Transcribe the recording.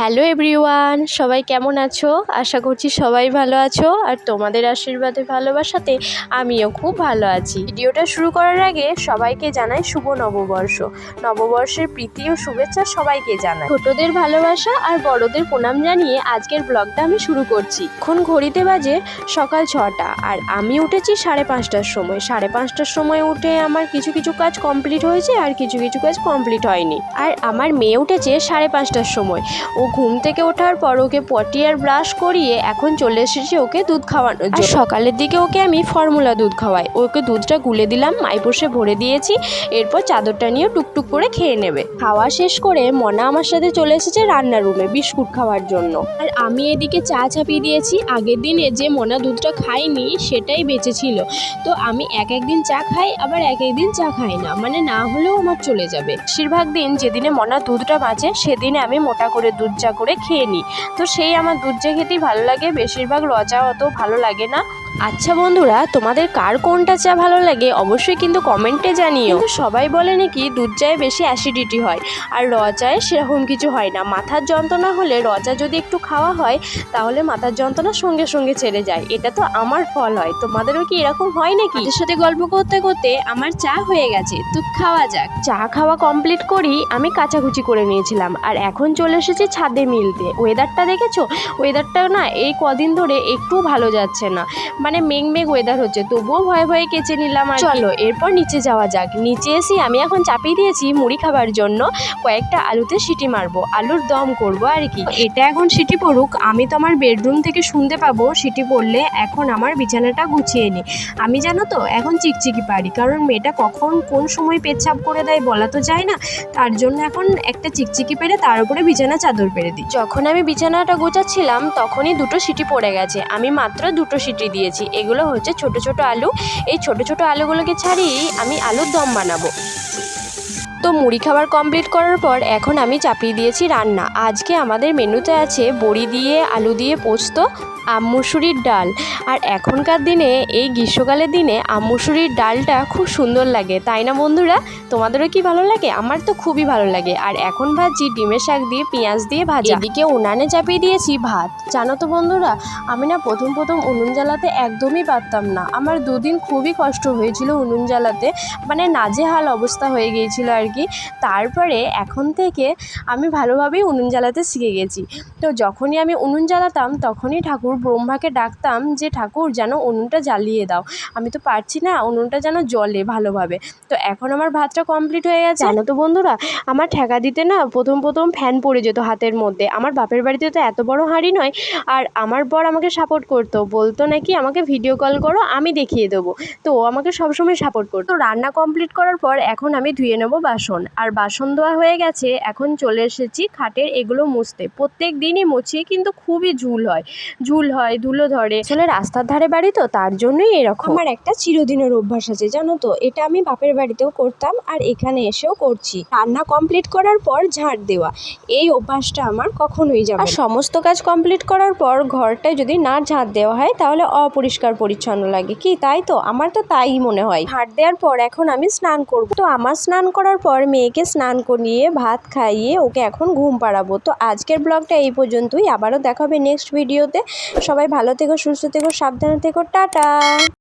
Hello everyone, সবাই কেমন আছো? আশা করছি সবাই ভালো আছো আর তোমাদের আশীর্বাদে ভালোবাসাতে আমিও খুব ভালো আছি। ভিডিওটা শুরু করার আগে সবাইকে জানাই শুভ নববর্ষ। নববর্ষের প্রীতি ও শুভেচ্ছা সবাইকে জানাই। ছোটদের ভালোবাসা আর বড়দের প্রণাম জানিয়ে আজকের ব্লগটা আমি শুরু করছি। এখন ঘড়িতে বাজে সকাল 6টা আর আমি উঠেছি 5:30টার সময়। 5:30টার সময় উঠে আমার কিছু কিছু কাজ কমপ্লিট হয়েছে আর কিছু কিছু কাজ কমপ্লিট হয়নি। আর আমার মেয়ে উঠেছে 5:30টার সময়। ও ঘুম থেকে ওঠার পর ওকে পটি আর ব্রাশ করিয়ে এখন চলে এসেছি ওকে দুধ খাওয়ানোর জন্য। সকালের দিকে ওকে আমি ফর্মুলা দুধ খাওয়াই। ওকে দুধটা গুলে দিলাম, মাইপোষে ভরে দিয়েছি। এরপর চাদরটা নিয়ে টুকটুক করে খেয়ে নেবে। খাওয়া শেষ করে মনা আমার সাথে চলে এসেছে রান্নার রুমে বিস্কুট খাওয়ার জন্য। আর আমি এদিকে চা চাপিয়ে দিয়েছি। আগের দিনে যে মনা দুধটা খাইনি সেটাই বেঁচে ছিল, তো আমি একদিন চা খাই আবার একদিন চা খাই না, মানে না হলেও আমার চলে যাবে। বেশিরভাগ দিন যেদিনে মনা দুধটা বাঁচে সেদিনে আমি মোটা করে দুধ চা করে খেয়ে নিই, তো সেই আমার দুধ চা খেতেই ভালো লাগে। বেশিরভাগ র চা অত ভালো লাগে না। আচ্ছা বন্ধুরা, তোমাদের কার কোনটা চা ভালো লাগে অবশ্যই কিন্তু কমেন্টে জানিও। সবাই বলে নাকি দুধ চায়ে বেশি অ্যাসিডিটি হয় আর র চায়ে সেরকম কিছু হয় না। মাথার যন্ত্রণা হলে র চা যদি একটু খাওয়া হয় তাহলে মাথার যন্ত্রণা সঙ্গে সঙ্গে ছেড়ে যায়। এটা তো আমার ফল হয়, তোমাদেরও কি এরকম হয় নাকি? এর সাথে গল্প করতে করতে আমার চা হয়ে গেছে, তো খাওয়া যাক। চা খাওয়া কমপ্লিট করি আমি কাচাকুচি করে নিয়েছিলাম আর এখন চলে এসেছি ছাদে মিলতে। ওয়েদারটা দেখেছো? ওয়েদারটা না এই কদিন ধরে একটু ভালো যাচ্ছে না, মানে মেঘ ওয়েদার হচ্ছে, তবুও ভয়ে ভয়ে কেচে নিলাম। আর চলো এরপর নিচে যাওয়া যাক। নিচে এসে আমি এখন চাপিয়ে দিয়েছি মুড়ি খাবার জন্য কয়েকটা আলুতে সিটি মারবো, আলুর দম করব আর কি। এটা এখন সিটি পড়ুক, আমি তো আমার বেডরুম থেকে শুনতে পাবো সিটি পড়লে। এখন আমার বিছানাটা গুছিয়ে নিই। আমি জানো তো এখন চিকচিকি পারি, কারণ মেয়েটা কখন কোন সময় পেচ্ছাপ করে দেয় বলা তো যায় না, তার জন্য এখন একটা চিকচিকি পেরে তার উপরে বিছানা চাদর পেরে দিই। যখন আমি বিছানাটা গোছাচ্ছিলাম তখনই 2টো সিটি পড়ে গেছে। আমি মাত্র 2টো সিটি দিয়েছি। এগুলো হচ্ছে ছোট ছোট আলু। এই ছোট ছোট আলুগুলোকে ছাড়িয়ে আমি আলুর দম বানাবো। তো মুড়ি খাবার কমপ্লিট করার পর এখন আমি চাপিয়ে দিয়েছি রান্না। আজকে আমাদের মেনুতে আছে বড়ি দিয়ে আলু দিয়ে পোস্ত, মুসুরির ডাল। আর এখনকার দিনে এই গ্রীষ্মকালের দিনে মুসুরির ডালটা খুব সুন্দর লাগে, তাই না বন্ধুরা? তোমাদেরও কি ভালো লাগে? আমার তো খুবই ভালো লাগে। আর এখন ভাজি ডিমের শাক দিয়ে পেঁয়াজ দিয়ে ভাজা। এদিকে উনানে চাপিয়ে দিয়েছি ভাত। জানো তো বন্ধুরা, আমি না প্রথম উনুন জ্বালাতে একদমই পারতাম না। আমার 2 দিন খুবই কষ্ট হয়েছিল উনুন জ্বালাতে, মানে নাজেহাল অবস্থা হয়ে গিয়েছিল আর কি। তারপরে এখন থেকে আমি ভালোভাবেই উনুন জ্বালাতে শিখে গেছি। তো যখনই আমি উনুন জ্বালাতাম তখনই ঠাকুর ব্রহ্মাকে ডাকতাম যে ঠাকুর যেন উনুনটা জ্বালিয়ে দাও, আমি তো পারছি না, উনুনটা যেন জ্বলে ভালোভাবে। তো এখন আমার ভাতটা কমপ্লিট হয়ে গেছে। জানো তো বন্ধুরা, আমার ঠেকা দিতে না প্রথম ফ্যান পড়ে যেত হাতের মধ্যে। আমার বাপের বাড়িতে তো এত বড় হাঁড়ি নয়। আর আমার বর আমাকে সাপোর্ট করতো, বলতো নাকি আমাকে ভিডিও কল করো আমি দেখিয়ে দেবো, তো ও আমাকে সবসময় সাপোর্ট করতো। তো রান্না কমপ্লিট করার পর এখন আমি ধুয়ে নেবো বাসন। আর বাসন ধোয়া হয়ে গেছে, এখন চলে এসেছি খাটের এগুলো মুছতে। প্রত্যেক দিনই মুছি, কিন্তু খুবই ঝুল হয় ধুলো ধরে। আসলে রাস্তার ধারে বাড়ি তো, তার জন্যই এরকম। আমার একটা চিরদিনের অভ্যাস আছে জানো তো, এটা আমি বাপের বাড়িতেও করতাম আর এখানে এসেও করছি। রান্না কমপ্লিট করার পর ঝাড় দেওয়া, এই অভ্যাসটা আমার কখনোই যাবে না। আর সমস্ত কাজ কমপ্লিট করার পর ঘরটায় যদি না ঝাড় দেওয়া হয় তাহলে অপরিষ্কার পরিচ্ছন্ন লাগে, কি তাই তো? আমার তো তাই মনে হয়। ঝাড় দেওয়ার পর এখন আমি স্নান করব। তো আমার স্নান করার পর মেয়েকে স্নান করিয়ে ভাত খাইয়ে ওকে এখন ঘুম পাড়াবো। তো আজকের ব্লগটা এই পর্যন্তই, আবারও দেখা হবে নেক্সট ভিডিওতে। সবাই ভালো থেকো, সুস্থ থেকো, সাবধানে থেকো, টাটা।